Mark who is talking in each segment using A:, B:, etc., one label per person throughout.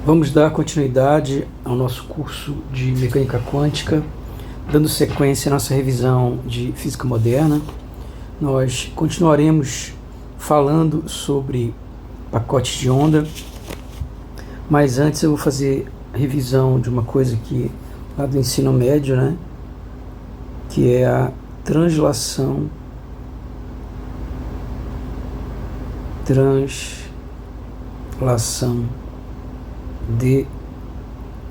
A: Vamos dar continuidade ao nosso curso de mecânica quântica, dando sequência à nossa revisão de física moderna. Nós continuaremos falando sobre pacotes de onda, mas antes eu vou fazer a revisão de uma coisa que lá do ensino médio, né? Que é a translação de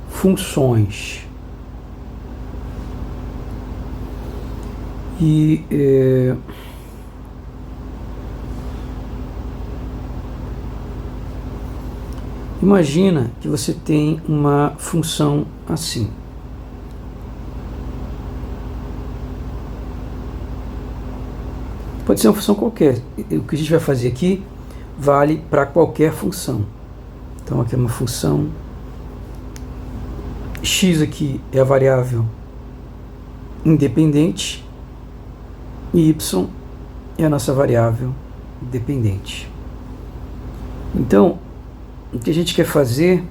A: funções. E imagina que você tem uma função assim. Pode ser uma função qualquer. O que a gente vai fazer aqui vale para qualquer função. Então aqui é uma função, x aqui é a variável independente e y é a nossa variável dependente. Então, o que a gente quer fazer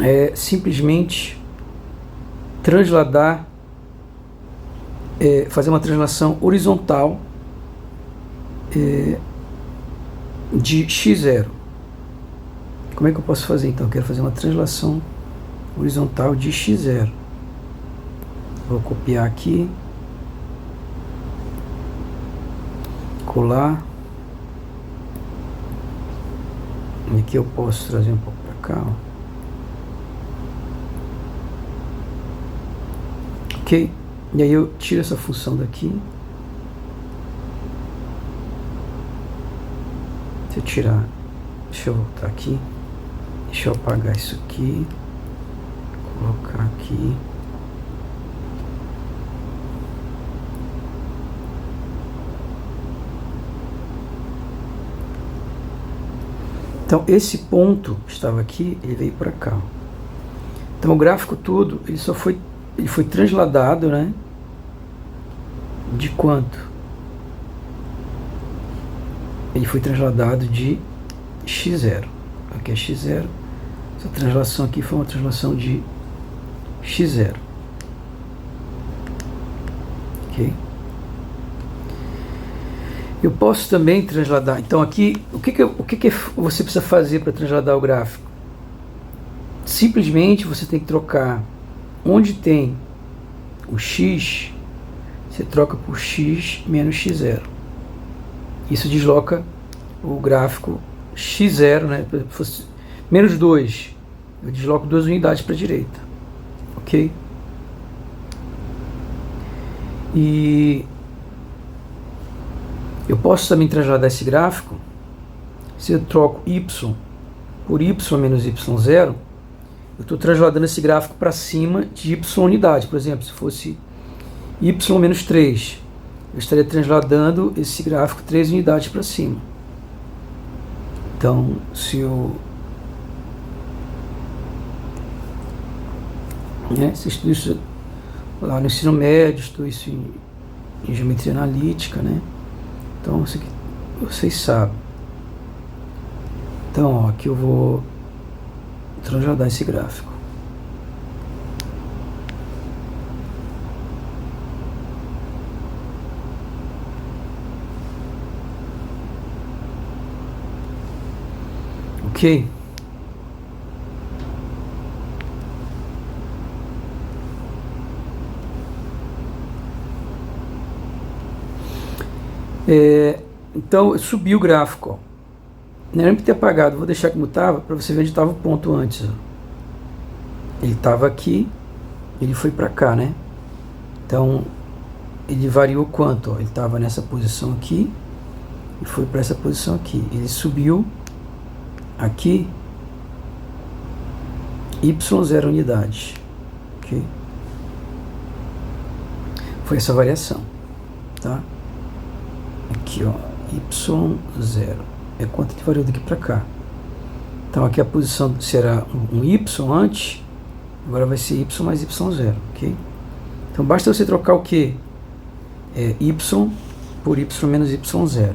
A: é simplesmente transladar, fazer uma translação horizontal de x0. Como é que eu posso fazer então? Eu quero fazer uma translação horizontal de x0. Vou copiar aqui, colar, e aqui eu posso trazer um pouco para cá, ó. Ok? E aí eu tiro essa função daqui. Se eu tirar, deixa eu voltar aqui, deixa eu apagar isso aqui, colocar aqui. Então esse ponto que estava aqui, ele veio para cá. Então o gráfico todo, ele foi transladado, né? De quanto? Ele foi transladado de x0. Aqui é x0. Essa translação aqui foi uma translação de x0. Ok? Eu posso também transladar. Então aqui, o que você precisa fazer para transladar o gráfico? Simplesmente você tem que trocar onde tem o x, você troca por x menos x0. Isso desloca o gráfico x0, né? Se fosse menos 2, eu desloco 2 unidades para a direita. Ok? E eu posso também transladar esse gráfico. Se eu troco y por y menos y0, eu estou transladando esse gráfico para cima de y unidade. Por exemplo, se fosse y menos 3, eu estaria transladando esse gráfico 3 unidades para cima. Então, se eu estudo isso lá no ensino médio, estudo isso em geometria analítica, né? Então, isso aqui vocês sabem. Então, ó, aqui eu vou transladar esse gráfico. Ok? Então, eu subi o gráfico, ó. Não era para ter apagado, vou deixar como estava, para você ver onde estava o ponto antes, ó. Ele estava aqui, ele foi para cá, né? Então, ele variou quanto? Ó? Ele estava nessa posição aqui e foi para essa posição aqui. Ele subiu aqui y0 unidades. Ok? Foi essa variação, tá? Aqui, ó, y0 é quanto que variou daqui para cá. Então aqui a posição será um y antes, agora vai ser y mais y0, ok? Então basta você trocar o que? Y por y menos y0.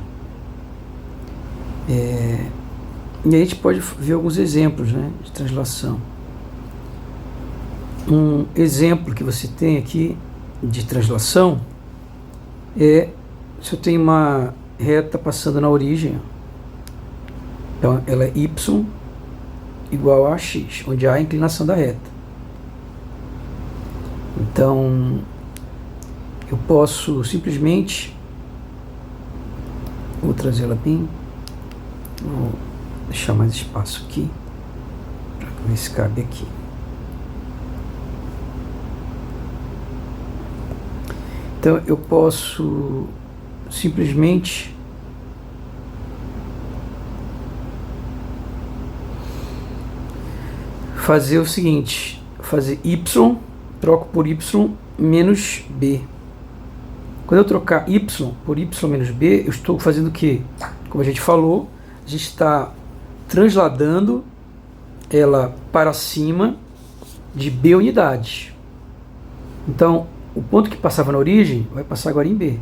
A: E aí a gente pode ver alguns exemplos, né, de translação. Um exemplo que você tem aqui de translação é se eu tenho uma reta passando na origem, então ela é y igual a x, onde há a inclinação da reta. Então eu posso simplesmente, vou trazê-la bem, vou deixar mais espaço aqui para ver se cabe aqui. Então eu posso simplesmente fazer o seguinte, fazer y, troco por y menos b. Quando eu trocar y por y menos b, eu estou fazendo o quê? Como a gente falou, a gente está transladando ela para cima de b unidades. Então, o ponto que passava na origem vai passar agora em b.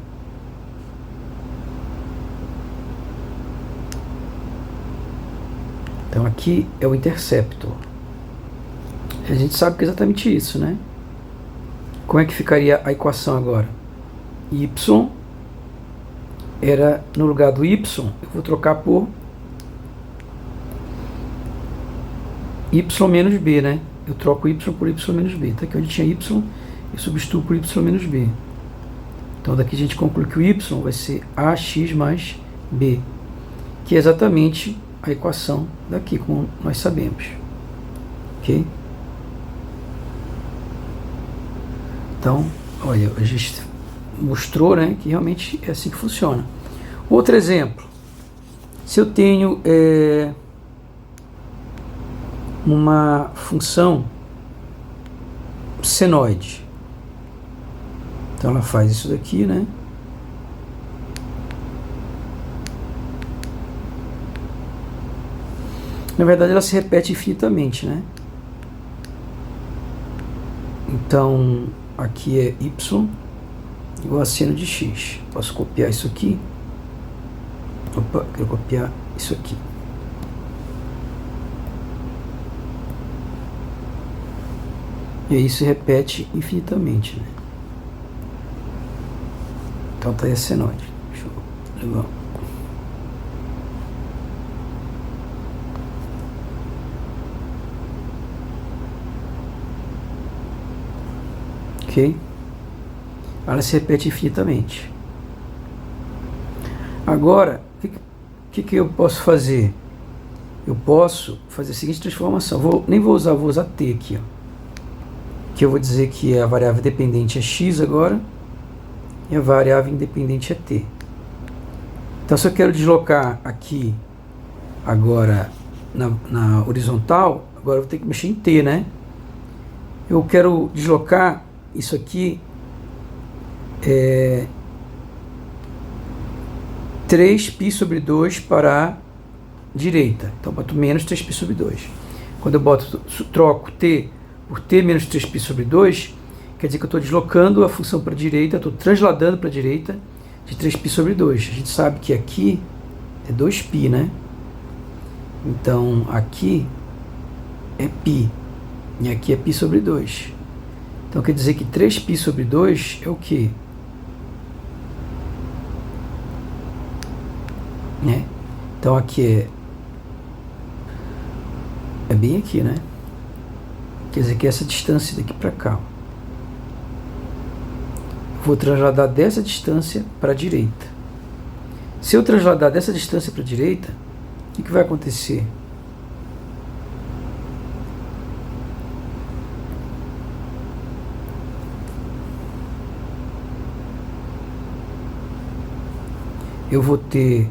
A: Então aqui é o interceptor. A gente sabe que é exatamente isso, né? Como é que ficaria a equação agora? Y era, no lugar do y, eu vou trocar por y menos b, né? Eu troco y por y menos b. Tá aqui onde tinha y, eu substituo por y menos b. Então daqui a gente conclui que o y vai ser ax mais b, que é exatamente a equação daqui, como nós sabemos. Ok? Então, olha, a gente mostrou, né, que realmente é assim que funciona. Outro exemplo, se eu tenho uma função senoide, então ela faz isso daqui, né? Na verdade ela se repete infinitamente, né? Então aqui é y igual a seno de x. Posso copiar isso aqui. Opa, quero copiar isso aqui. E aí se repete infinitamente, né? Então tá aí a senoide. Deixa eu levar. Ok? Ela se repete infinitamente. Agora, o que eu posso fazer? Eu posso fazer a seguinte transformação. Vou usar t aqui, ó. Que eu vou dizer que a variável dependente é x agora e a variável independente é t. Então, se eu quero deslocar aqui agora na horizontal, agora eu vou ter que mexer em t, né? Eu quero deslocar isso aqui 3π sobre 2 para a direita. Então, boto menos 3π sobre 2. Quando eu troco t por t menos 3π sobre 2, quer dizer que eu estou deslocando a função para a direita, estou transladando para a direita de 3π sobre 2. A gente sabe que aqui é 2π, né? Então, aqui é π, e aqui é π sobre 2. Então, quer dizer que 3π sobre 2 é o quê? Né? Então, aqui é bem aqui, né? Quer dizer que essa distância daqui para cá. Vou trasladar dessa distância para a direita. Se eu trasladar dessa distância para a direita, o que vai acontecer? Eu vou ter...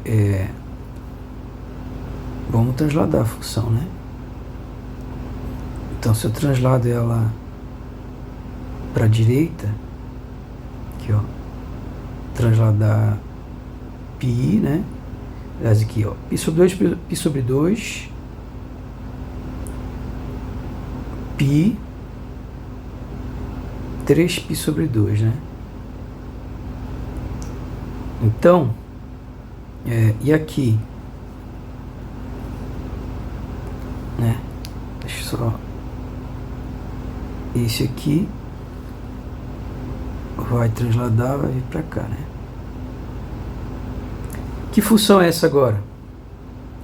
A: vamos trasladar a função, né? Então, se eu translado ela para a direita, aqui, ó, transladar π, né? Aliás, aqui, ó, π sobre 2, π sobre 2, π, 3π sobre 2, né? Então, e aqui? né? Deixa eu só... Esse aqui vai transladar, vai vir para cá, né? Que função é essa agora?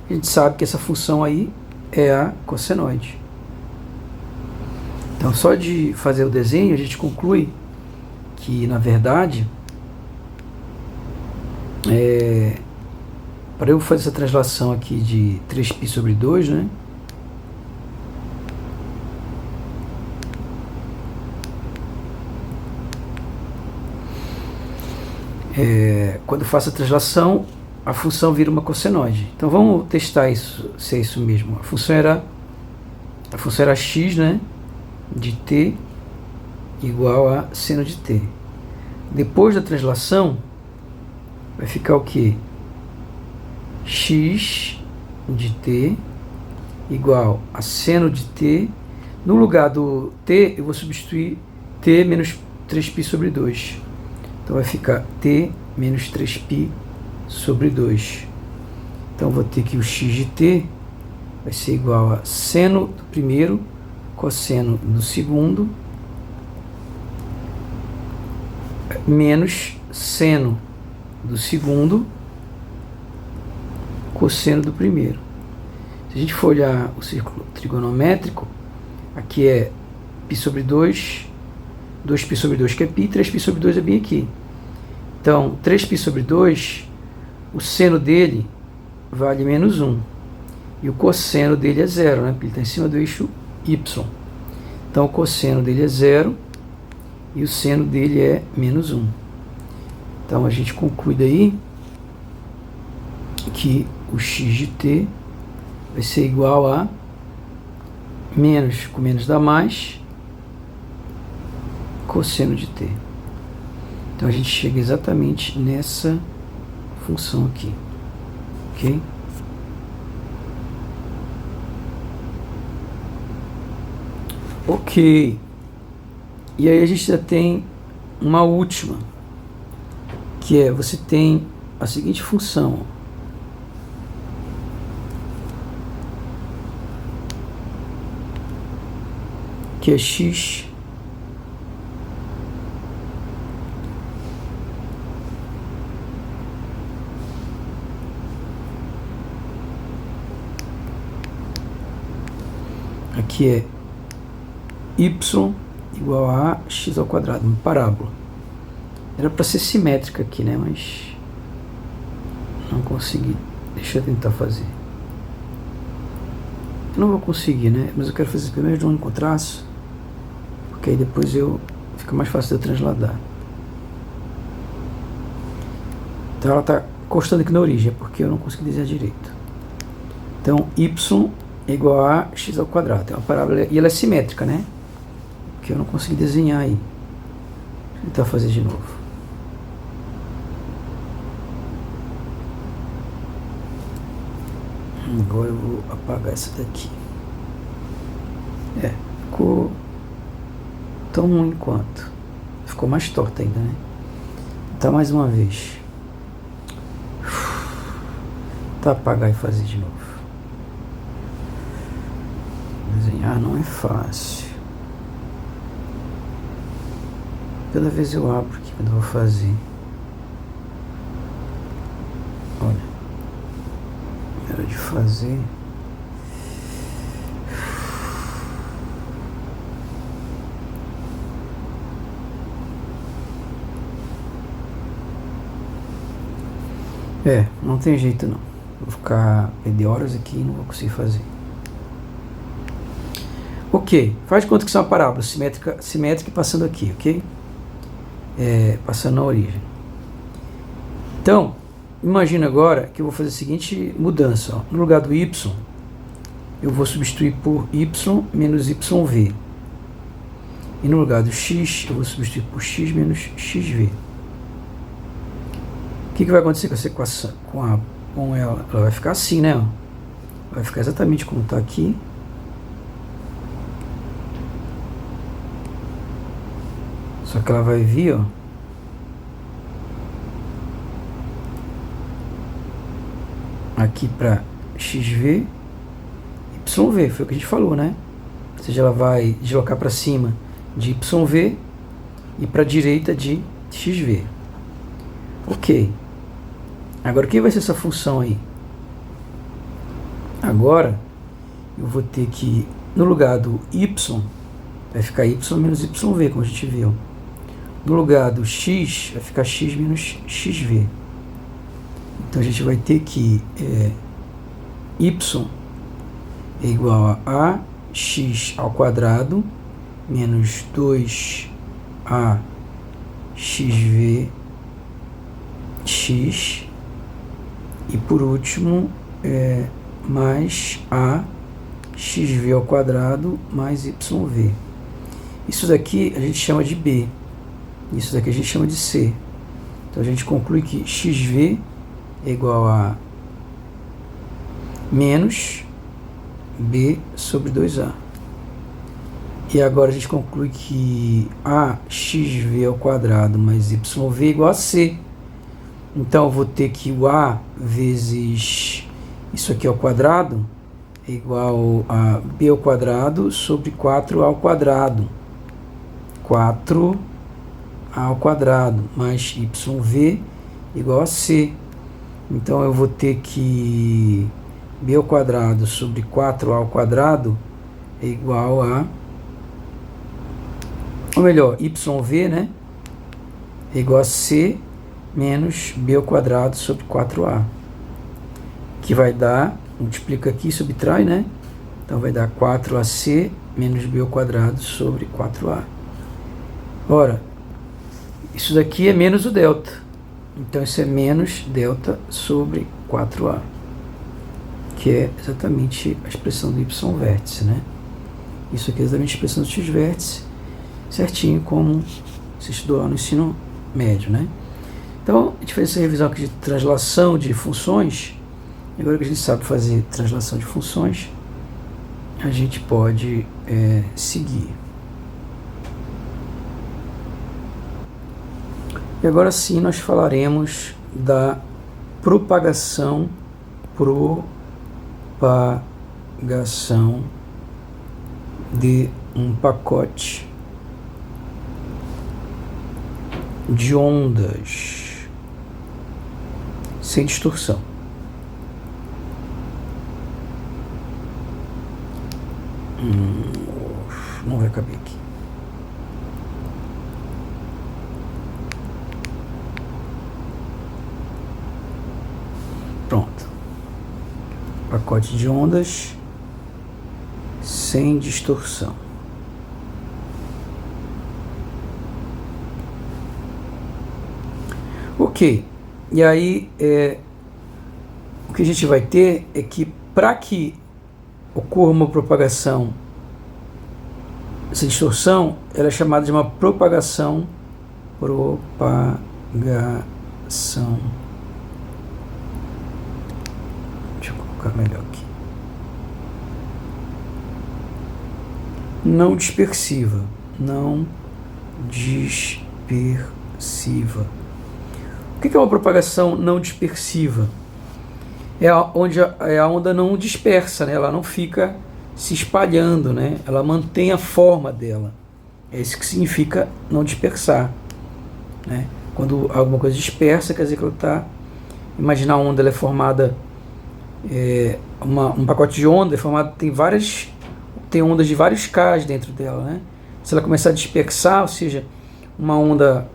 A: A gente sabe que essa função aí é a cossenoide. Então, só de fazer o desenho, a gente conclui que, na verdade, para eu fazer essa translação aqui de 3π sobre 2, né? Quando eu faço a translação, a função vira uma cossenoide. Então vamos testar isso, se é isso mesmo. A função era x, né, de t igual a seno de t. Depois da translação, vai ficar o quê? X de t igual a seno de t. No lugar do t, eu vou substituir t menos 3π sobre 2. Então vai ficar t menos 3π sobre 2. Então vou ter que o x de t vai ser igual a seno do primeiro cosseno do segundo menos seno do segundo cosseno do primeiro. Se a gente for olhar o círculo trigonométrico, aqui é π sobre 2, 2π sobre 2 que é π, 3π sobre 2 é bem aqui. Então, 3π sobre 2, o seno dele vale menos 1. E o cosseno dele é 0, né? Porque ele está em cima do eixo y. Então, o cosseno dele é 0 e o seno dele é menos 1. Então, a gente conclui daí que o x de t vai ser igual a menos, com menos dá mais, cosseno de t. Então a gente chega exatamente nessa função aqui, ok? Ok. E aí a gente já tem uma última, que é, você tem a seguinte função, que é x aqui é y igual a x ao quadrado, uma parábola. Era para ser simétrica aqui, né? Mas não consegui. Deixa eu tentar fazer. Eu não vou conseguir, né? Mas eu quero fazer primeiro de um único traço, porque aí depois fica mais fácil de eu transladar. Então ela está constando aqui na origem, é porque eu não consegui desenhar direito. Então y é igual a x ao quadrado. É uma parábola, e ela é simétrica, né? Porque eu não consegui desenhar aí. Vou tentar fazer de novo. Agora eu vou apagar essa daqui. Ficou tão ruim quanto. Ficou mais torta ainda, né? Então mais uma vez. Tá, apagar e fazer de novo. Desenhar não é fácil. Cada vez eu abro aqui quando eu vou fazer. Olha. Era de fazer. Não tem jeito não. Vou ficar perder horas aqui e não vou conseguir fazer. Ok, faz de conta que isso é uma parábola simétrica passando aqui, ok? Passando na origem. Então, imagina agora que eu vou fazer a seguinte mudança. Ó. No lugar do y, eu vou substituir por y menos yv. E no lugar do x, eu vou substituir por x menos xv. O que vai acontecer com essa equação? Com ela? Ela vai ficar assim, né? Ó. Vai ficar exatamente como está aqui. Só que ela vai vir, ó, aqui para xv e YV, foi o que a gente falou, né? Ou seja, ela vai deslocar para cima de YV e para a direita de XV. Ok. Agora, o que vai ser essa função aí? Agora, eu vou ter que, no lugar do Y, vai ficar Y menos YV, como a gente viu. No lugar do X, vai ficar X menos XV. Então, a gente vai ter que Y é igual a AX ao quadrado menos 2AXV X, e por último mais AXV ao quadrado mais YV. Isso daqui a gente chama de B, isso daqui a gente chama de C. Então a gente conclui que XV é igual a menos B sobre 2A. E agora a gente conclui que AXV ao quadrado mais YV é igual a C. Então eu vou ter que o A vezes isso aqui ao quadrado é igual a B ao quadrado sobre 4A ao quadrado. 4A ao quadrado mais YV igual a C. Então eu vou ter que B ao quadrado sobre 4A ao quadrado é igual a, ou melhor, YV, né, é igual a C menos B ao quadrado sobre 4A, que vai dar, multiplica aqui, subtrai, né, então vai dar 4AC menos B ao quadrado sobre 4A. Ora, isso daqui é menos o delta, então isso é menos delta sobre 4A, que é exatamente a expressão do Y vértice, né? Isso aqui é exatamente a expressão do X vértice, certinho como se estudou lá no ensino médio, né? Então, a gente fez essa revisão aqui de translação de funções. Agora que a gente sabe fazer translação de funções, a gente pode seguir. E agora sim nós falaremos da propagação de um pacote de ondas sem distorção. Não vai caber aqui. Pronto. Pacote de ondas sem distorção. Ok. E aí, o que a gente vai ter é que para que ocorra uma propagação sem distorção, ela é chamada de uma propagação. Deixa eu colocar melhor aqui. Não dispersiva. O que é uma propagação não dispersiva? É onde a onda não dispersa, né? Ela não fica se espalhando, né? Ela mantém a forma dela. É isso que significa não dispersar, né? Quando alguma coisa dispersa, quer dizer que ela está... Imagina a onda, ela é formada... um pacote de onda é formado... Tem ondas de vários Ks dentro dela, né? Se ela começar a dispersar, ou seja, uma onda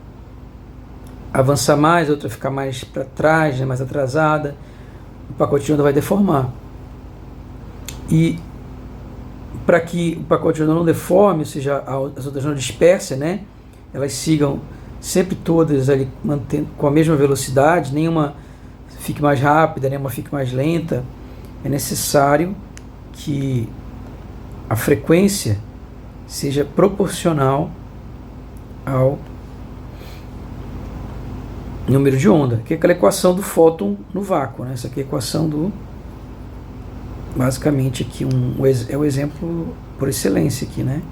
A: avançar mais, a outra ficar mais para trás, né, mais atrasada, o pacote de onda vai deformar. E para que o pacote de onda não deforme, ou seja, as ondas não dispersem, né, elas sigam sempre todas ali mantendo com a mesma velocidade, nenhuma fique mais rápida, nenhuma fique mais lenta, é necessário que a frequência seja proporcional ao número de onda, que é aquela equação do fóton no vácuo, né? Essa aqui é a equação do... Basicamente aqui é o exemplo por excelência aqui, né?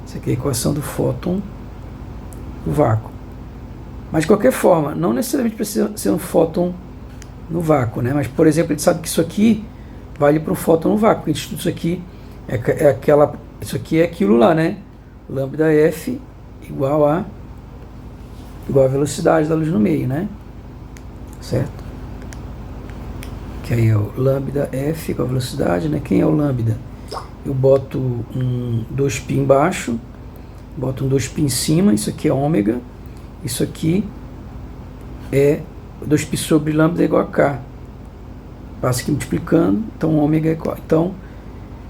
A: Essa aqui é a equação do fóton no vácuo. Mas de qualquer forma, não necessariamente precisa ser um fóton no vácuo, né? Mas, por exemplo, a gente sabe que isso aqui vale para um fóton no vácuo. A gente estuda isso aqui, isso aqui é aquilo lá, né? Lambda F igual a velocidade da luz no meio, né? Certo? Que aí é o lambda F com a velocidade, né? Quem é o lambda? Eu boto um 2π embaixo, boto um 2π em cima, isso aqui é ômega, isso aqui é 2π sobre lambda é igual a K. Passa aqui multiplicando, então ômega é igual. Então,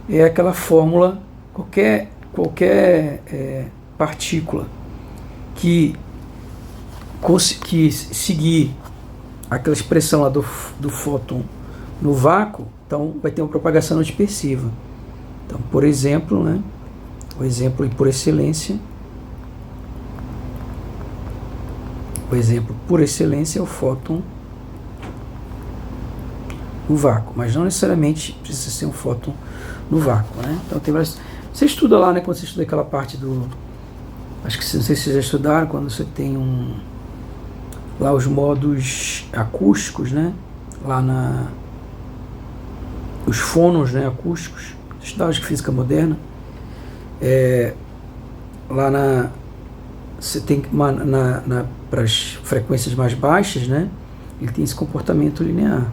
A: é aquela fórmula, qualquer partícula que seguir aquela expressão lá do fóton no vácuo, então vai ter uma propagação não dispersiva. Então, por exemplo, né, o exemplo por excelência é o fóton no vácuo, mas não necessariamente precisa ser um fóton no vácuo, né? Então tem várias... Você estuda lá, né, quando você estuda aquela parte do... Acho que não sei se vocês já estudaram, quando você tem lá os modos acústicos, né? Lá os fônons, né, acústicos. Você estudava, acho que física moderna. Lá você tem para as frequências mais baixas, né? Ele tem esse comportamento linear,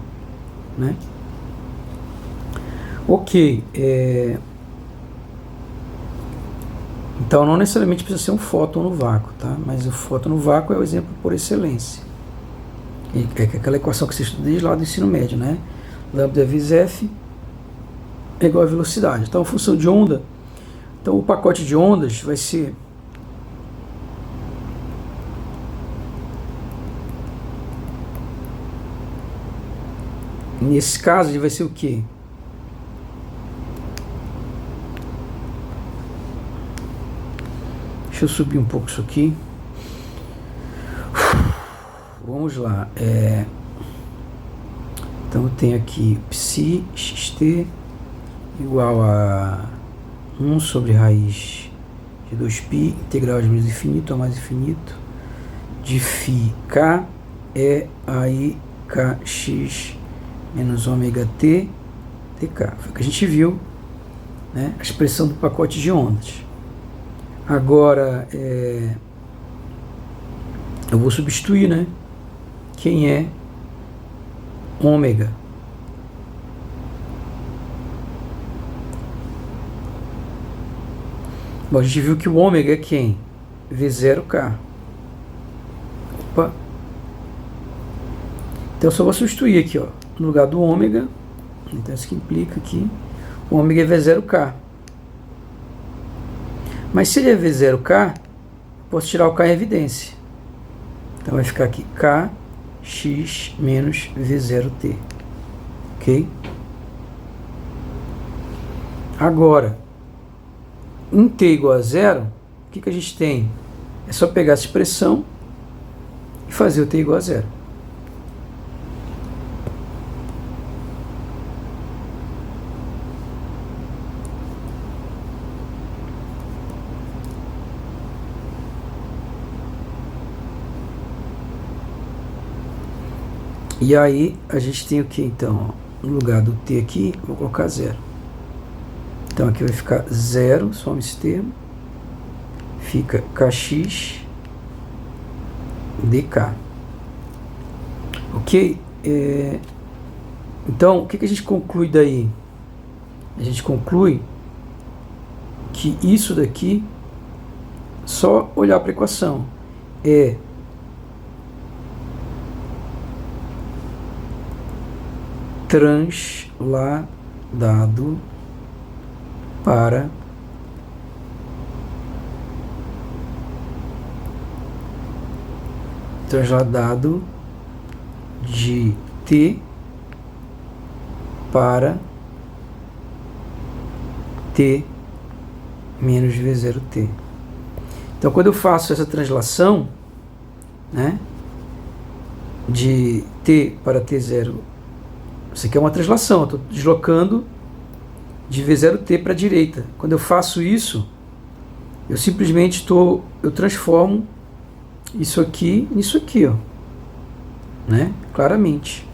A: né? Ok. Então não necessariamente precisa ser um fóton no vácuo, tá? Mas o fóton no vácuo é o exemplo por excelência. É aquela equação que você estuda desde lá do ensino médio, né? Lambda vezes F é igual a velocidade. Então a função de onda, então o pacote de ondas vai ser nesse caso ele vai ser o quê? Deixa eu subir um pouco isso aqui. Vamos lá. Então eu tenho aqui psi xt igual a 1 sobre raiz de 2π, integral de menos infinito a mais infinito, de φ k é aí kx menos ômega t dk. Foi o que a gente viu, né? A expressão do pacote de ondas. Agora, eu vou substituir, né? Quem é ômega? Bom, a gente viu que o ômega é quem? V0K. Opa. Então eu só vou substituir aqui, ó, no lugar do ômega. Então isso que implica aqui. O ômega é V0K. Mas se ele é V0K, posso tirar o K em evidência. Então vai ficar aqui Kx menos V0T. Ok? Agora, em T igual a zero, o que a gente tem? É só pegar essa expressão e fazer o T igual a zero. E aí a gente tem o que então? No lugar do T aqui, vou colocar zero. Então aqui vai ficar zero, soma esse termo. Fica Kx dk. Ok? Então, o que a gente conclui daí? A gente conclui que isso daqui, só olhar para a equação, é transladado para transladado de T para T menos V0T. Então, quando eu faço essa translação, né, de T para T0, isso aqui é uma translação, eu estou deslocando de V0T para a direita. Quando eu faço isso, eu simplesmente eu transformo isso aqui nisso aqui, ó, né? Claramente.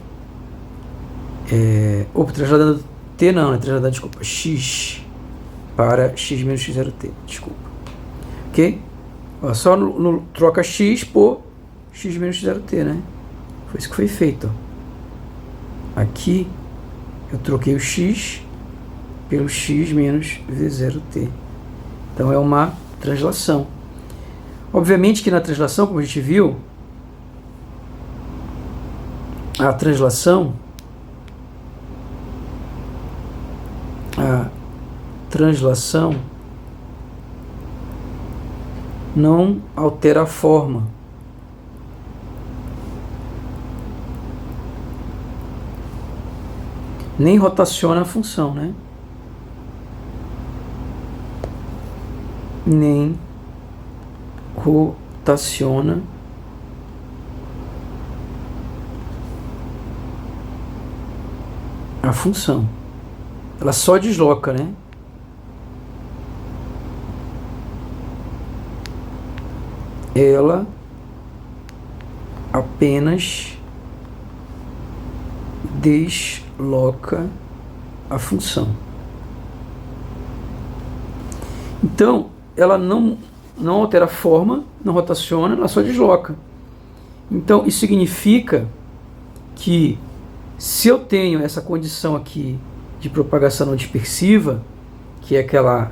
A: Transladando t não, desculpa, x para x menos x0t, desculpa. Ok? Ó, só no troca x por x menos x0t, né? Foi isso que foi feito. Ó. Aqui eu troquei o x pelo x menos v0t. Então é uma translação. Obviamente que na translação, como a gente viu, a translação não altera a forma. Nem rotaciona a função, né? Nem rotaciona a função. Ela só desloca, né? Ela apenas desloca a função. Então, ela não altera a forma, não rotaciona, ela só desloca. Então, isso significa que se eu tenho essa condição aqui de propagação não dispersiva, que é aquela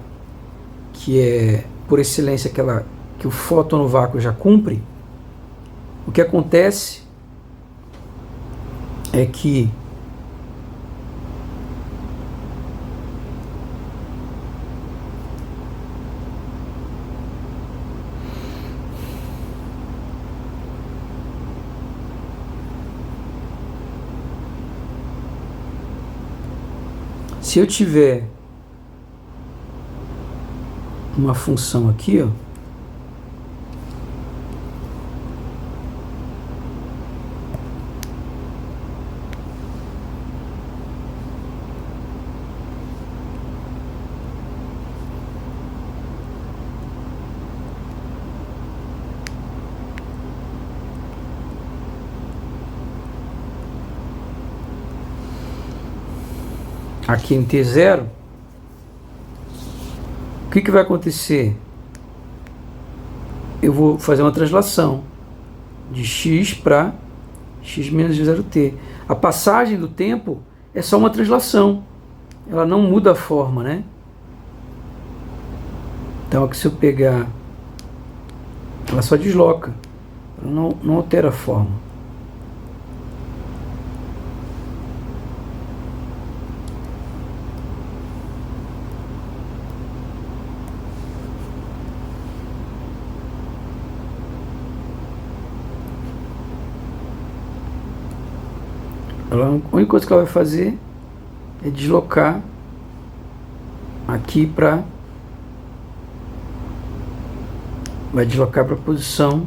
A: que é, por excelência, aquela que o fóton no vácuo já cumpre, o que acontece é que se eu tiver uma função aqui, ó, aqui em T0, o que vai acontecer? Eu vou fazer uma translação de x para x menos 0t. A passagem do tempo é só uma translação, ela não muda a forma, né? Então aqui, se eu pegar, ela só desloca, ela não altera a forma. A única coisa que ela vai fazer é deslocar aqui para... vai deslocar para a posição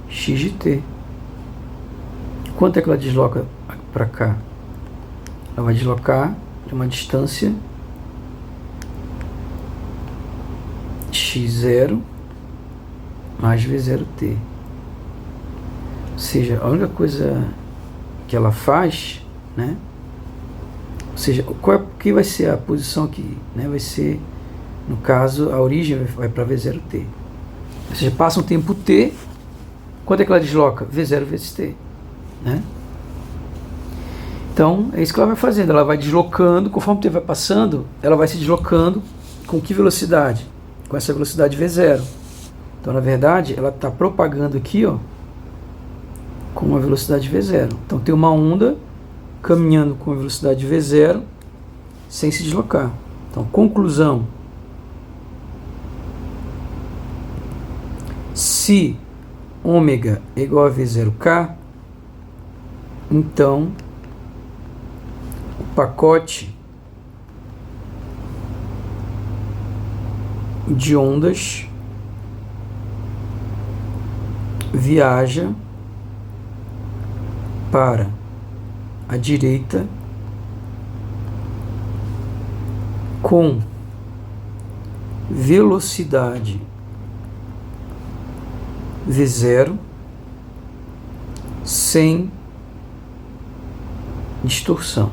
A: x de t. Quanto é que ela desloca para cá? Ela vai deslocar de uma distância x0 mais v0t. Ou seja, a única coisa que ela faz, né? Ou seja, que vai ser a posição aqui, né? Vai ser, no caso, a origem vai para V0t. Ou seja, passa um tempo t, quanto é que ela desloca? V0 vezes t, né? Então, é isso que ela vai fazendo, ela vai deslocando, conforme o tempo vai passando, ela vai se deslocando com que velocidade? Com essa velocidade V0. Então, na verdade, ela está propagando aqui, ó, com uma velocidade V0. Então tem uma onda caminhando com a velocidade V0 sem se deslocar. Então, conclusão: se ômega é igual a V0k, então o pacote de ondas viaja para a direita com velocidade V0 sem distorção.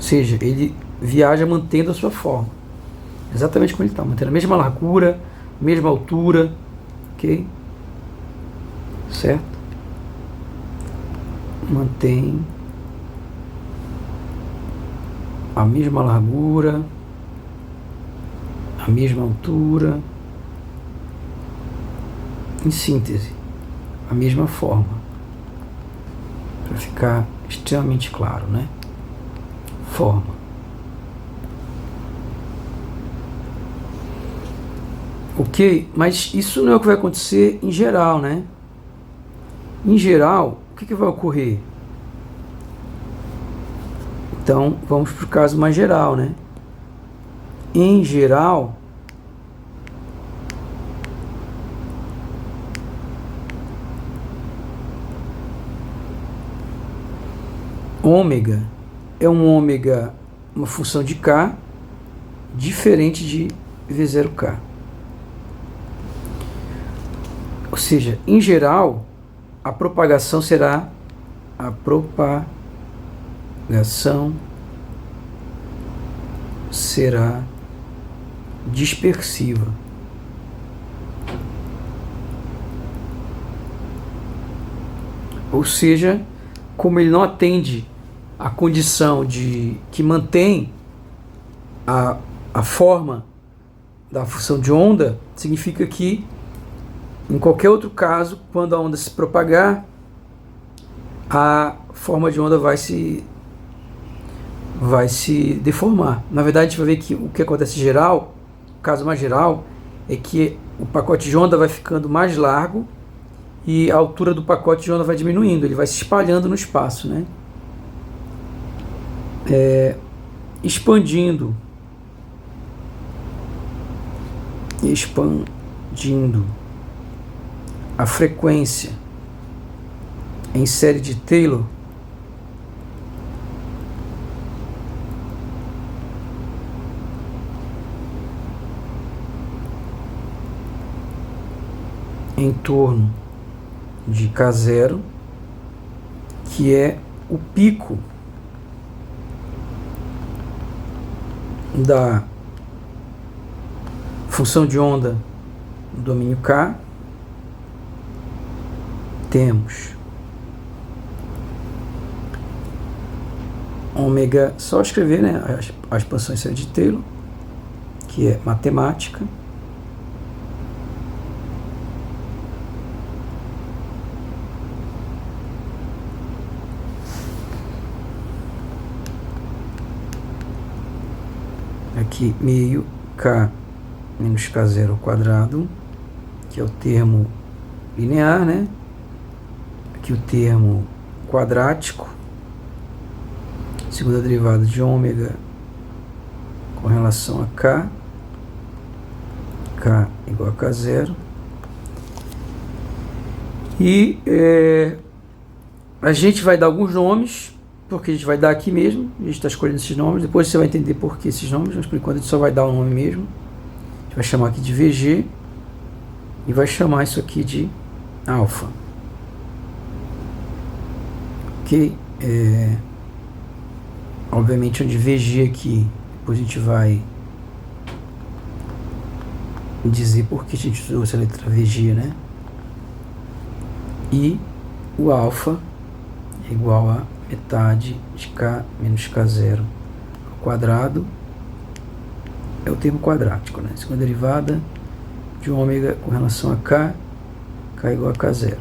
A: seja, ele viaja mantendo a sua forma, exatamente como ele está, mantendo a mesma largura, mesma altura, ok? Certo? Mantém a mesma largura, a mesma altura, em síntese, a mesma forma, para ficar extremamente claro, né? Forma. Ok? Mas isso não é o que vai acontecer em geral, né? Em geral, o que vai ocorrer? Então, vamos para o caso mais geral, né? Em geral, ômega é uma função de K, diferente de V0K. Ou seja, em geral, a propagação será dispersiva. Ou seja, como ele não atende a condição de que mantém a forma da função de onda, significa que em qualquer outro caso, quando a onda se propagar, a forma de onda vai se deformar. Na verdade, a gente vai ver que o que acontece geral, o caso mais geral, é que o pacote de onda vai ficando mais largo e a altura do pacote de onda vai diminuindo, ele vai se espalhando no espaço, né? Expandindo a frequência em série de Taylor em torno de K0, que é o pico da função de onda no domínio K, temos ômega, só escrever, né, a expansão em série de Taylor, que é matemática, aqui meio K menos K0 ao quadrado, que é o termo linear, né? Aqui o termo quadrático, segunda derivada de ômega com relação a K igual a K0. E a gente vai dar alguns nomes, porque a gente vai dar aqui mesmo, a gente está escolhendo esses nomes, depois você vai entender por que esses nomes, mas por enquanto a gente só vai dar o nome mesmo. A gente vai chamar aqui de VG e vai chamar isso aqui de alfa. Ok? Obviamente onde VG aqui, depois a gente vai dizer por que a gente usou essa letra VG, né? E o alfa é igual a metade de K menos K0 ao quadrado, é o termo quadrático, né? Segunda derivada de ômega com relação a K igual a K0.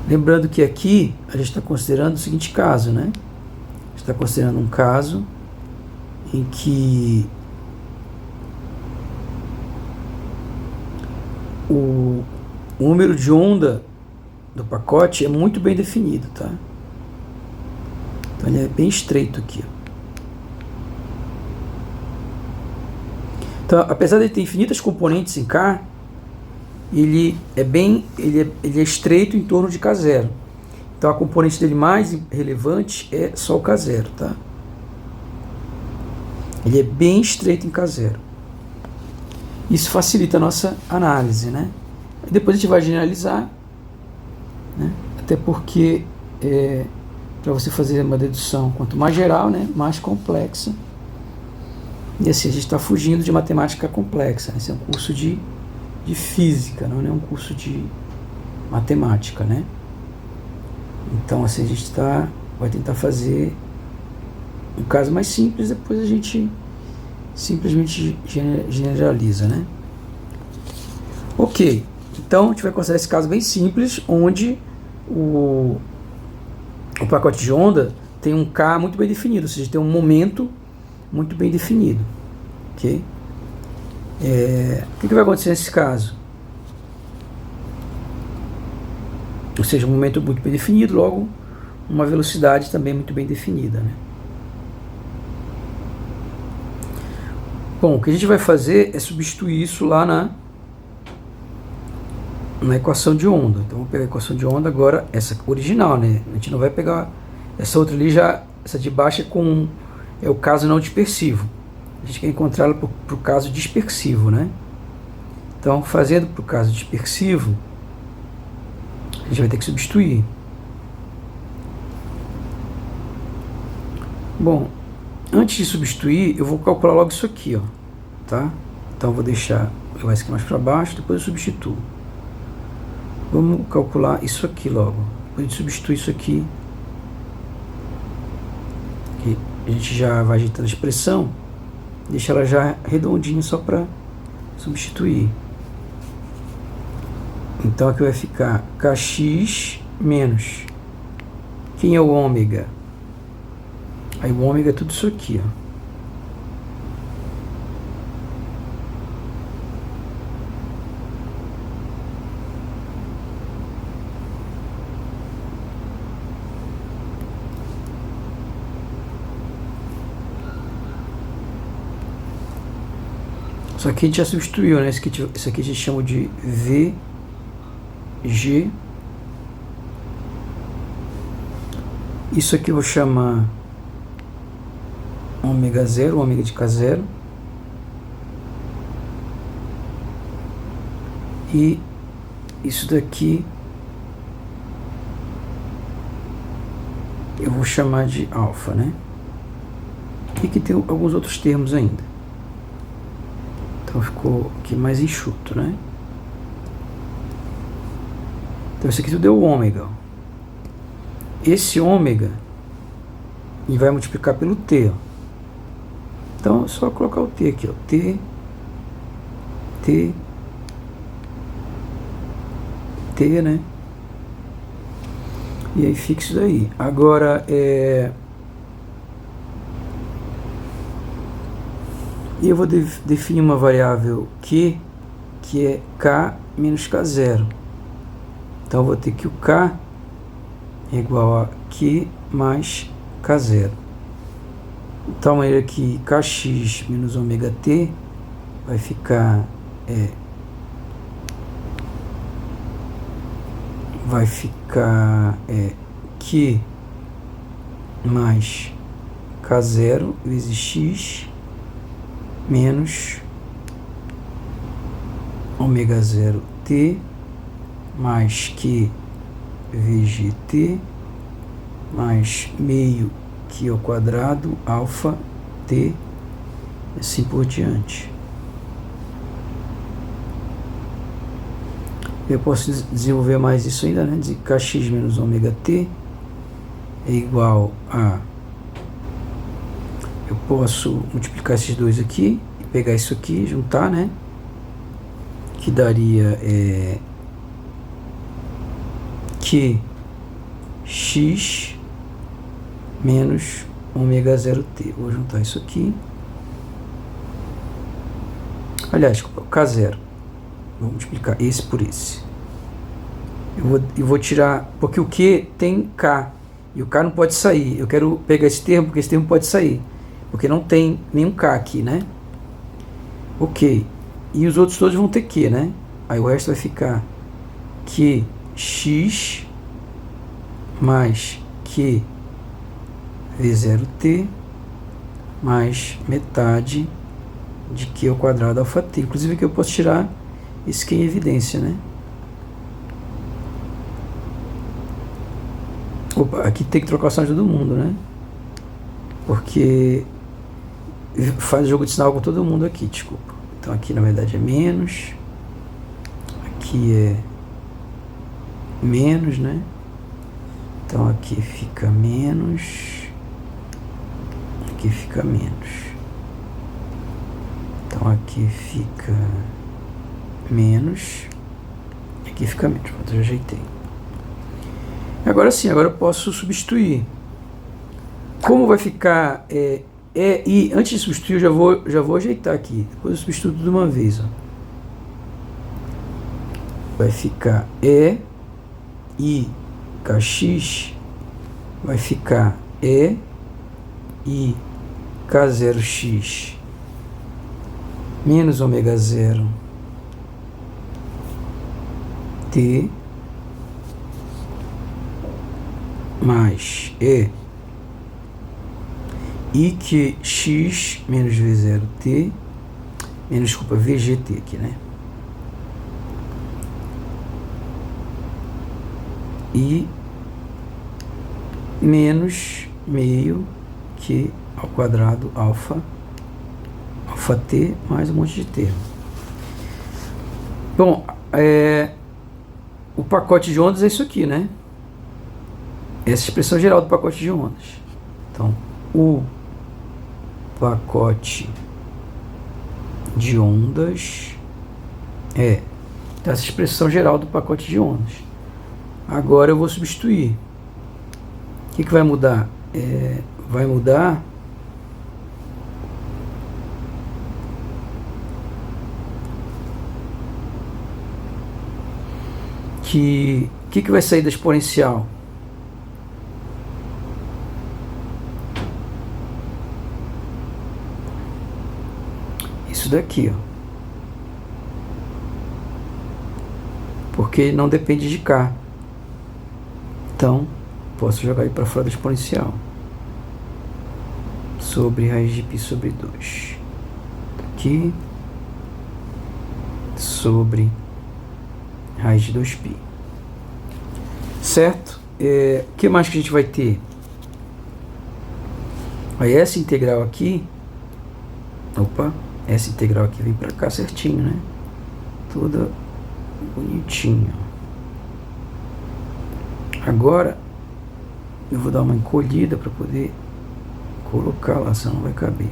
A: Lembrando que aqui a gente está considerando o seguinte caso, né? A gente está considerando um caso em que o número de onda do pacote é muito bem definido, tá? Então ele é bem estreito aqui. Então, apesar de ele ter infinitas componentes em K, ele é estreito em torno de K0. Então a componente dele mais relevante é só o K0, tá? Ele é bem estreito em K0. Isso facilita a nossa análise, né? Depois a gente vai generalizar, né? Até porque para você fazer uma dedução quanto mais geral, né, mais complexa. E assim, a gente está fugindo de matemática complexa, né? Esse é um curso de física, não é um curso de matemática, né? Então, assim, a gente vai tentar fazer um caso mais simples, depois a gente simplesmente generaliza, né? Ok, então a gente vai considerar esse caso bem simples, onde o pacote de onda tem um K muito bem definido, ou seja, tem um momento muito bem definido, ok? O que vai acontecer nesse caso? Ou seja, um momento muito bem definido, logo uma velocidade também muito bem definida, né? Bom, o que a gente vai fazer é substituir isso lá na equação de onda. Então, vamos pegar a equação de onda agora, essa original, né? A gente não vai pegar essa outra ali, já, essa de baixo é o caso não dispersivo. A gente quer encontrá-la para o caso dispersivo, né? Então, fazendo para o caso dispersivo, a gente vai ter que substituir. Bom, antes de substituir, eu vou calcular logo isso aqui, ó, tá? Então, eu vou levar isso aqui mais para baixo, depois eu substituo. Vamos calcular isso aqui logo. Depois a gente substitui isso aqui. E a gente já vai ajeitando a expressão, deixa ela já redondinha só para substituir. Então aqui vai ficar kx menos. Quem é o ômega? Aí o ômega é tudo isso aqui, ó. Só que a gente já substituiu, né? Isso aqui a gente chama de VG. Isso aqui eu vou chamar ômega 0, ômega de K0. E isso daqui eu vou chamar de alfa, né? E que tem alguns outros termos ainda. Então ficou aqui mais enxuto, né? Então isso aqui tudo é o ômega. Esse ômega e vai multiplicar pelo T, ó. Então é só colocar o T aqui, ó. T, né? E aí fica isso daí. Agora, e eu vou definir uma variável Q, que é K menos K0. Então eu vou ter que o K é igual a Q mais K0. De tal maneira que Kx menos ômega T vai ficar Q mais K0 vezes X menos ômega 0 T mais Q VGT mais meio Q ao quadrado alfa T, assim por diante. Eu posso desenvolver mais isso ainda, né? Dizer que Kx menos ômega T é igual a... Eu posso multiplicar esses dois aqui e pegar isso aqui, juntar, né? Que daria Qx menos ômega 0t. Vou juntar isso aqui. Aliás, desculpa, K0. Vou multiplicar esse por esse. Eu vou tirar, porque o Q tem K, e o K não pode sair. Eu quero pegar esse termo, porque esse termo pode sair, porque não tem nenhum K aqui, né? Ok. E os outros todos vão ter Q, né? Aí o resto vai ficar Qx mais Q V0t mais metade de Q ao quadrado alfa t. Inclusive aqui eu posso tirar esse Q em evidência, né? Opa, aqui tem que trocar o sinal de todo mundo, né? Porque faz jogo de sinal com todo mundo aqui, desculpa. Então aqui na verdade é menos. Aqui é menos, né? Então aqui fica menos. Aqui fica menos. Então aqui fica menos. Aqui fica menos. Pronto, eu já ajeitei. Agora sim, agora eu posso substituir. Como vai ficar I, antes de substituir eu já vou ajeitar aqui. Depois eu substituo tudo de uma vez. Ó. Vai ficar I, KX. Vai ficar I, K0X. Menos ômega 0 T mais I que X menos V0 T menos, desculpa, VGT aqui, né? I menos meio Q ao quadrado alfa T mais um monte de termo. Bom, o pacote de ondas é isso aqui, né? Essa expressão geral do pacote de ondas. Então, o pacote de ondas essa expressão geral do pacote de ondas. Agora eu vou substituir. O que vai mudar? Vai mudar que vai sair da exponencial? Isso daqui, ó. Porque não depende de K. Então, posso jogar ele para fora da exponencial. Sobre raiz de π sobre 2. Aqui. Sobre raiz de 2π. Certo? O que mais que a gente vai ter? Aí essa integral aqui. Opa! Essa integral aqui vem para cá certinho, né? Toda bonitinha. Agora eu vou dar uma encolhida para poder colocar lá, senão não vai caber.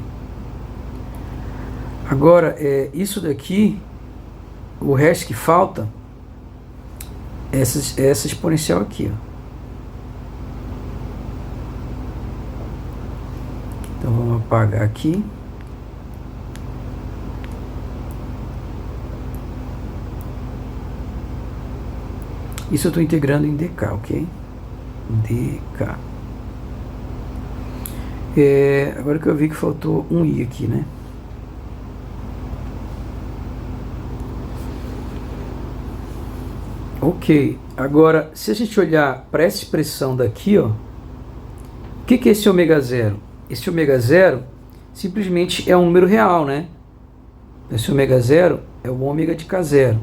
A: Agora, isso daqui, o resto que falta, essa exponencial aqui, ó. Então vamos apagar aqui. Isso eu estou integrando em dk, ok? dk. Agora que eu vi que faltou um i aqui, né? Ok. Agora, se a gente olhar para essa expressão daqui, ó, o que é esse ômega 0? Esse ômega 0 simplesmente é um número real, né? Esse ômega 0 é o ômega de K0.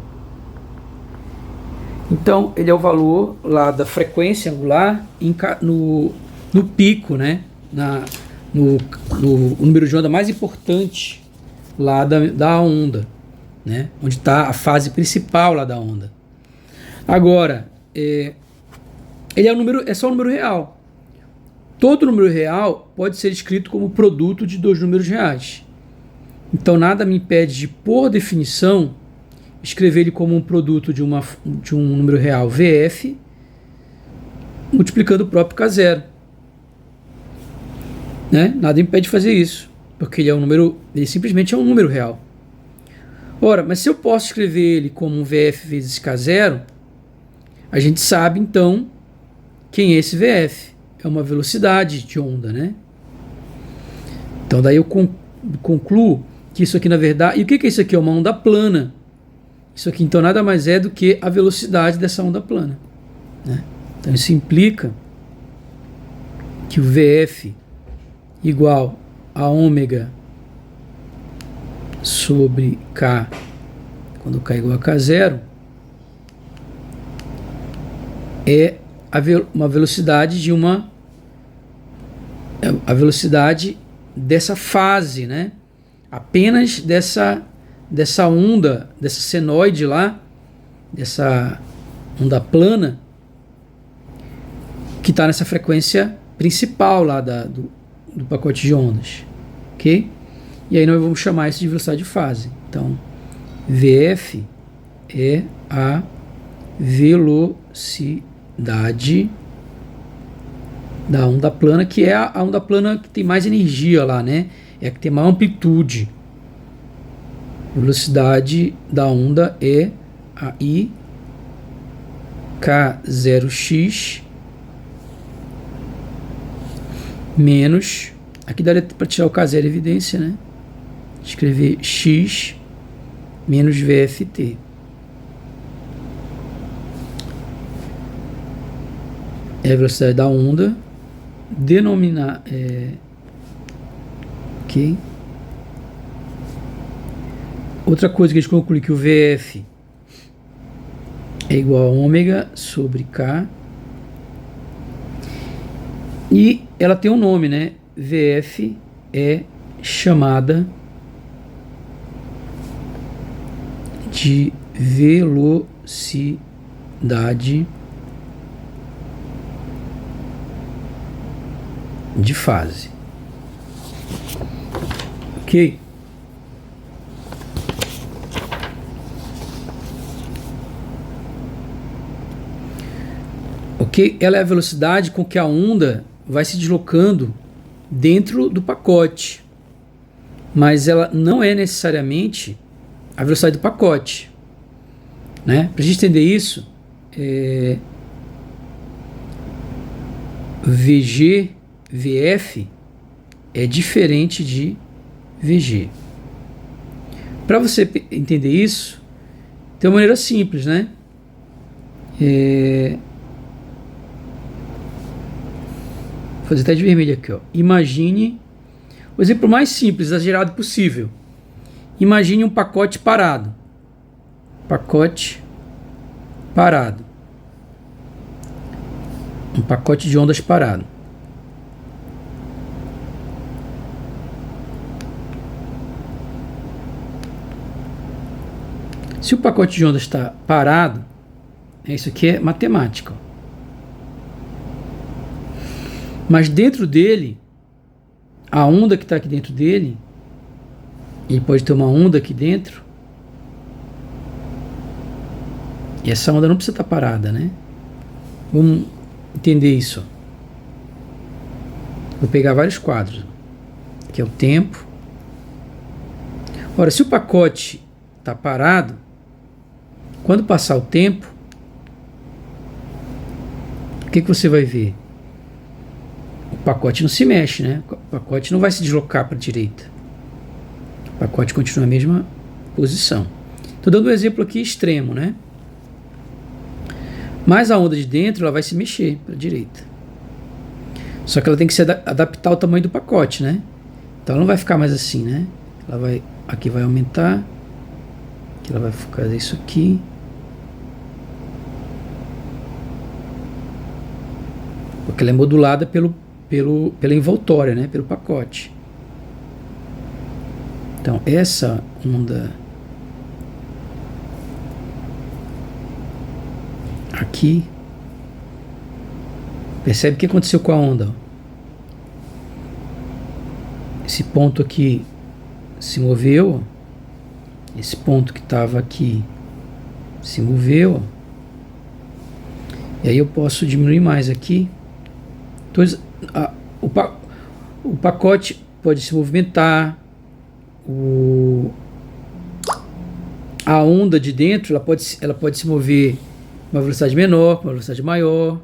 A: Então, ele é o valor lá da frequência angular no pico, né? No número de onda mais importante lá da onda, né? Onde está a fase principal lá da onda. Agora, ele é só um número real. Todo número real pode ser escrito como produto de dois números reais. Então, nada me impede de, por definição, escrever ele como um produto de um número real VF multiplicando o próprio K0, né? Nada impede de fazer isso, porque ele simplesmente é um número real. Ora, mas se eu posso escrever ele como um VF vezes K0, a gente sabe então quem é esse VF. É uma velocidade de onda, né? Então daí eu concluo que isso aqui na verdade... E o que é isso aqui? É uma onda plana. Isso aqui, então, nada mais é do que a velocidade dessa onda plana, né? Então, isso implica que o VF igual a ômega sobre K, quando K igual a K0, é uma velocidade de a velocidade dessa fase, né? Apenas dessa onda, dessa senoide lá, dessa onda plana, que está nessa frequência principal lá do pacote de ondas, ok? E aí nós vamos chamar isso de velocidade de fase. Então, VF é a velocidade da onda plana, que é a onda plana que tem mais energia lá, né? É a que tem maior amplitude. A velocidade da onda é a I K0x menos, aqui daria para tirar o K0 em evidência, né? Escrever x menos VFT. É a velocidade da onda, denominar, ok? Outra coisa que a gente conclui que o VF é igual a ômega sobre K. E ela tem um nome, né? VF é chamada de velocidade de fase. Ok? Ok? Ela é a velocidade com que a onda vai se deslocando dentro do pacote, mas ela não é necessariamente a velocidade do pacote, né? Para a gente entender isso, VG, VF é diferente de VG. Para você entender isso, tem uma maneira simples, né? Vou fazer até de vermelho aqui, ó. Imagine o exemplo mais simples, exagerado possível. Imagine um pacote parado. Pacote parado. Um pacote de ondas parado. Se o pacote de ondas está parado, isso aqui é matemática. Mas dentro dele, a onda que está aqui dentro dele, ele pode ter uma onda aqui dentro, e essa onda não precisa estar parada, né? Vamos entender isso. Vou pegar vários quadros. Aqui é o tempo. Ora, se o pacote está parado, quando passar o tempo, o que você vai ver? O pacote não se mexe, né? O pacote não vai se deslocar para a direita. O pacote continua na mesma posição. Estou dando um exemplo aqui extremo, né? Mas a onda de dentro ela vai se mexer para a direita. Só que ela tem que se adaptar ao tamanho do pacote, né? Então ela não vai ficar mais assim, né? Ela vai, aqui vai aumentar, aqui ela vai fazer isso aqui. Porque ela é modulada pela envoltória, né? Pelo pacote. Então essa onda aqui, percebe o que aconteceu com a onda? Esse ponto aqui se moveu, esse ponto que estava aqui se moveu, e aí eu posso diminuir mais aqui. Então, o pacote pode se movimentar, a onda de dentro ela pode se mover uma velocidade menor, uma velocidade maior.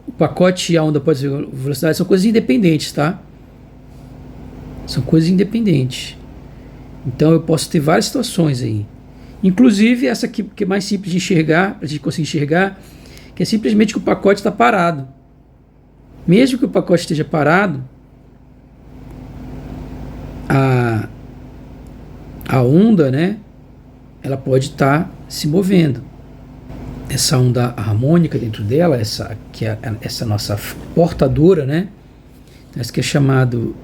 A: O pacote e a onda pode ser velocidade, são coisas independentes, tá? São coisas independentes. Então eu posso ter várias situações aí. Inclusive essa aqui que é mais simples de enxergar, para a gente conseguir enxergar, que é simplesmente que o pacote está parado. Mesmo que o pacote esteja parado, a onda, né, ela pode estar se movendo. essa onda harmônica dentro dela, essa nossa portadora, né? Essa que é chamado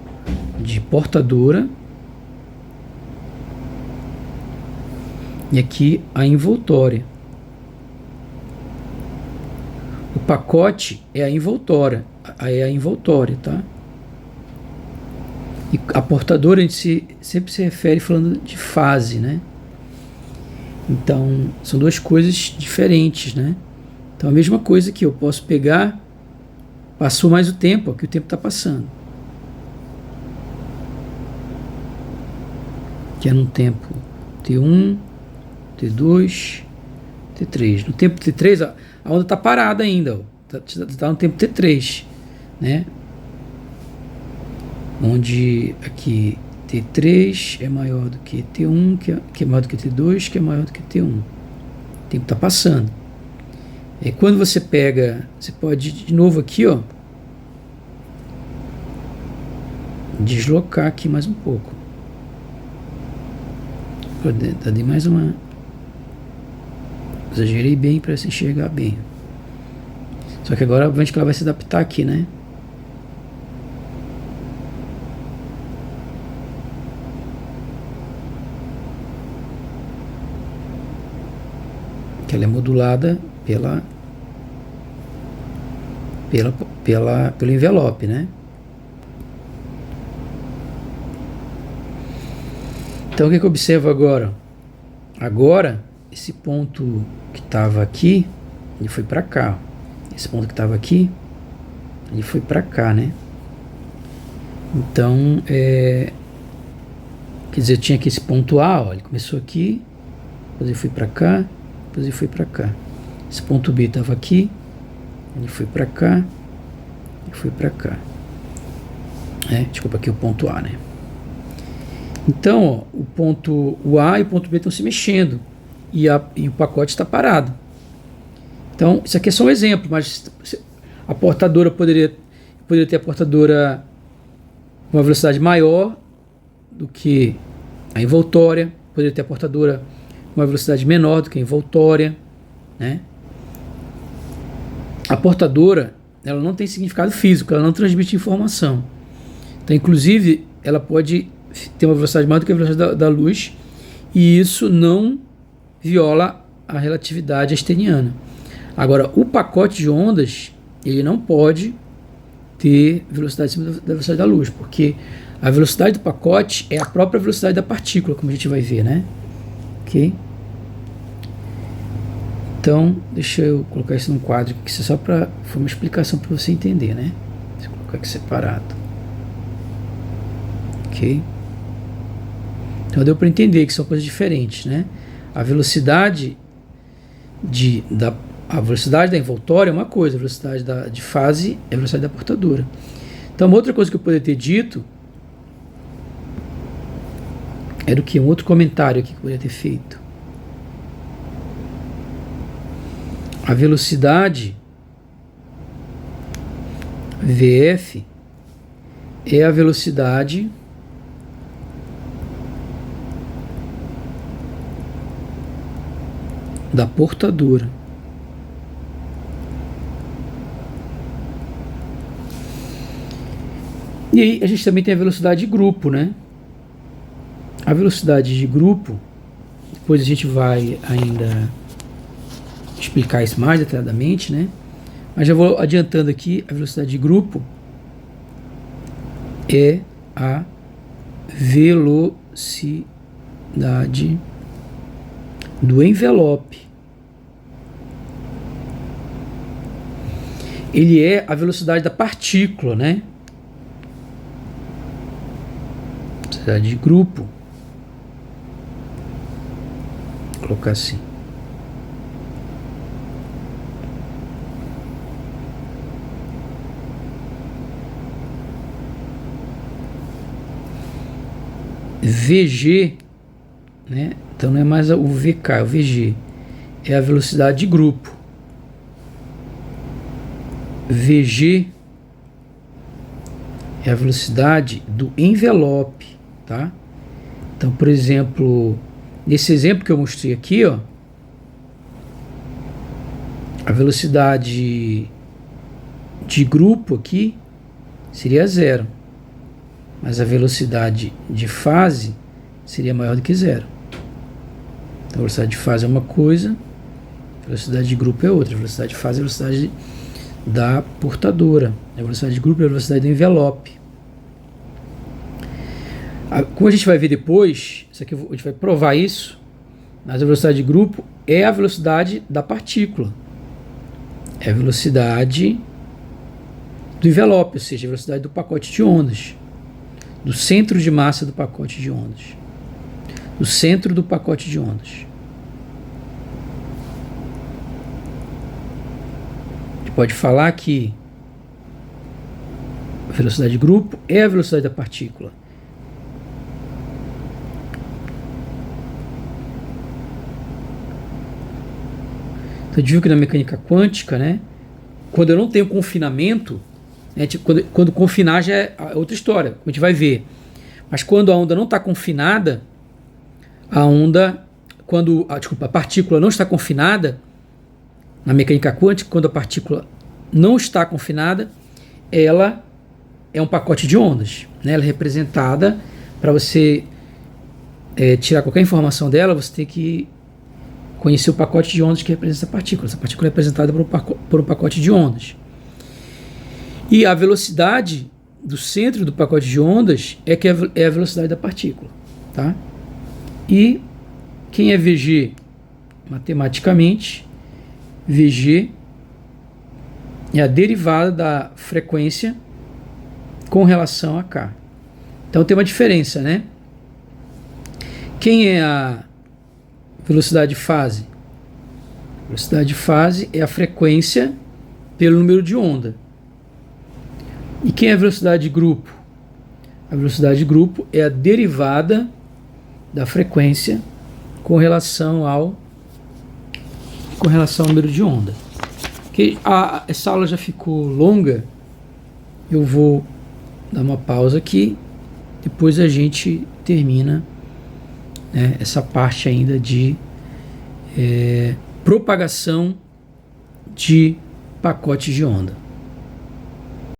A: de portadora. E aqui a envoltória. O pacote é a envoltória, tá? E a portadora a gente sempre se refere falando de fase, né? Então, são duas coisas diferentes, né? Então, a mesma coisa que eu posso pegar, passou mais o tempo, aqui o tempo está passando. Que é num tempo T1, T2, T3. No tempo T3, a onda está parada ainda, está no tempo T3, né? Onde aqui T3 é maior do que T1, que é maior do que T2, que é maior do que T1. O tempo está passando. E quando você pega, você pode de novo aqui, ó, deslocar aqui mais um pouco. Dei mais uma. Exagerei bem para se enxergar bem. Só que agora obviamente que ela vai se adaptar aqui, né? Que ela é modulada pelo envelope, né? Então o que eu observo agora? Agora, esse ponto que estava aqui, ele foi para cá. Esse ponto que estava aqui, ele foi para cá, né? Então, quer dizer, eu tinha aqui esse ponto A, ó, ele começou aqui, depois ele foi para cá, depois ele foi para cá. Esse ponto B estava aqui, ele foi para cá, e foi para cá. Desculpa, aqui o ponto A, né? Então, ó, o A e o ponto B estão se mexendo e o pacote está parado. Então, isso aqui é só um exemplo, mas a portadora poderia ter a portadora com uma velocidade maior do que a envoltória, poderia ter a portadora com uma velocidade menor do que a envoltória, né? A portadora, ela não tem significado físico, ela não transmite informação. Então, inclusive, ela pode ter uma velocidade maior do que a velocidade da luz, e isso não viola a relatividade einsteiniana. Agora, o pacote de ondas, ele não pode ter velocidade acima da velocidade da luz, porque a velocidade do pacote é a própria velocidade da partícula, como a gente vai ver, né? Ok? Então, deixa eu colocar isso num quadro, que isso é só para foi uma explicação para você entender, né? Deixa eu colocar aqui separado. Ok? Então deu para entender que são coisas diferentes, né? A velocidade a velocidade da envoltória é uma coisa, a velocidade de fase é a velocidade da portadora. Então, uma outra coisa que eu poderia ter dito era o que? Um outro comentário aqui que eu poderia ter feito. A velocidade VF é a velocidade da portadora. E aí a gente também tem a velocidade de grupo, né? A velocidade de grupo, depois a gente vai ainda explicar isso mais detalhadamente, né? Mas já vou adiantando aqui, a velocidade de grupo é a velocidade do envelope. Ele é a velocidade da partícula, né? Velocidade de grupo. Vou colocar assim. VG, né? Então não é mais o VK, é o VG. É a velocidade de grupo. VG é a velocidade do envelope, tá? Então, por exemplo, nesse exemplo que eu mostrei aqui, ó, A velocidade de grupo aqui seria 0, mas a velocidade de fase seria maior do que 0. Então, a velocidade de fase é uma coisa, a velocidade de grupo é outra. A velocidade de fase é a velocidade da portadora, a velocidade de grupo é a velocidade do envelope. Como a gente vai ver depois, isso aqui a gente vai provar isso, mas a velocidade de grupo é a velocidade da partícula, é a velocidade do envelope, ou seja, a velocidade do pacote de ondas, do centro de massa do pacote de ondas, do centro do pacote de ondas. A gente pode falar que a velocidade de grupo é a velocidade da partícula. Então, a gente viu que na mecânica quântica, né, quando eu não tenho confinamento, né, tipo, quando confinar já é outra história, como a gente vai ver. Mas quando a onda não está confinada, a partícula não está confinada, na mecânica quântica, quando a partícula não está confinada, ela é um pacote de ondas, né? Ela é representada, para você tirar qualquer informação dela, você tem que conhecer o pacote de ondas que representa essa partícula. Essa partícula é representada por um pacote de ondas. E a velocidade do centro do pacote de ondas é a velocidade da partícula. Tá? E quem é VG? Matematicamente, VG é a derivada da frequência com relação a K. Então tem uma diferença, né? Quem é a velocidade de fase? A velocidade de fase é a frequência pelo número de onda. E quem é a velocidade de grupo? A velocidade de grupo é a derivada da frequência com relação ao número de onda. Essa aula já ficou longa, eu vou dar uma pausa aqui, depois a gente termina, né, essa parte ainda de propagação de pacotes de onda.